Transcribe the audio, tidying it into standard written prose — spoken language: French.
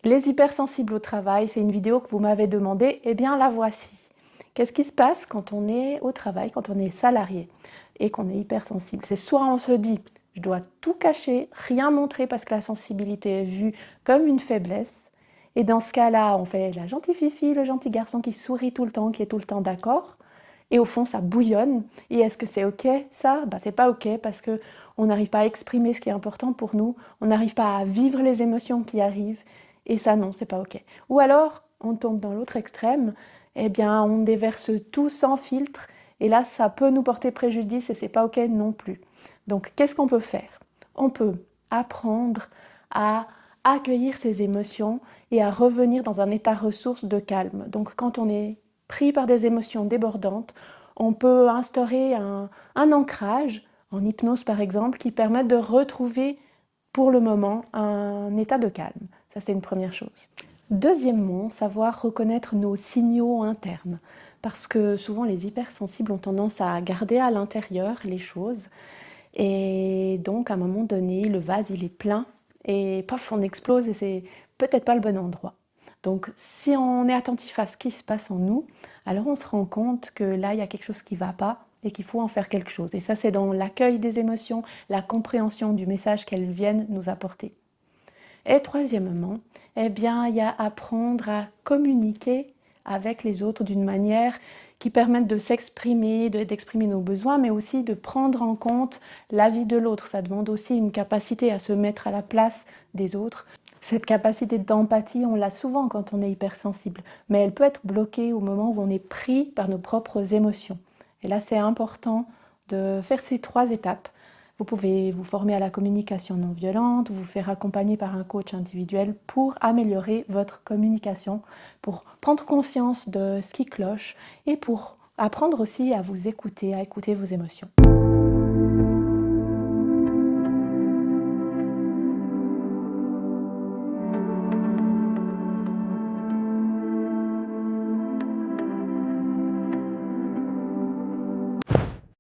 Les hypersensibles au travail, c'est une vidéo que vous m'avez demandé, eh bien la voici. Qu'est-ce qui se passe quand on est au travail, quand on est salarié et qu'on est hypersensible? C'est soit on se dit, je dois tout cacher, rien montrer parce que la sensibilité est vue comme une faiblesse. Et dans ce cas-là, on fait la gentille fifi, le gentil garçon qui sourit tout le temps, qui est tout le temps d'accord. Et au fond, ça bouillonne. Et est-ce que c'est OK ça? C'est pas OK parce que on n'arrive pas à exprimer ce qui est important pour nous, on n'arrive pas à vivre les émotions qui arrivent. Et ça, non, c'est pas OK. Ou alors, on tombe dans l'autre extrême, eh bien, on déverse tout sans filtre. Et là, ça peut nous porter préjudice et c'est pas OK non plus. Donc, qu'est-ce qu'on peut faire? On peut apprendre à accueillir ses émotions et à revenir dans un état ressource de calme. Donc, quand on est pris par des émotions débordantes, on peut instaurer un ancrage, en hypnose par exemple, qui permet de retrouver pour le moment un état de calme. Ça, c'est une première chose. Deuxièmement, savoir reconnaître nos signaux internes. Parce que souvent, les hypersensibles ont tendance à garder à l'intérieur les choses. Et donc, à un moment donné, le vase, il est plein. Et paf, on explose et c'est peut-être pas le bon endroit. Donc, si on est attentif à ce qui se passe en nous, alors on se rend compte que là, il y a quelque chose qui ne va pas et qu'il faut en faire quelque chose. Et ça, c'est dans l'accueil des émotions, la compréhension du message qu'elles viennent nous apporter. Et troisièmement, eh bien, il y a apprendre à communiquer avec les autres d'une manière qui permette de s'exprimer, d'exprimer nos besoins, mais aussi de prendre en compte l'avis de l'autre. Ça demande aussi une capacité à se mettre à la place des autres. Cette capacité d'empathie, on l'a souvent quand on est hypersensible, mais elle peut être bloquée au moment où on est pris par nos propres émotions. Et là, c'est important de faire ces 3 étapes. Vous pouvez vous former à la communication non violente, vous faire accompagner par un coach individuel pour améliorer votre communication, pour prendre conscience de ce qui cloche et pour apprendre aussi à vous écouter, à écouter vos émotions.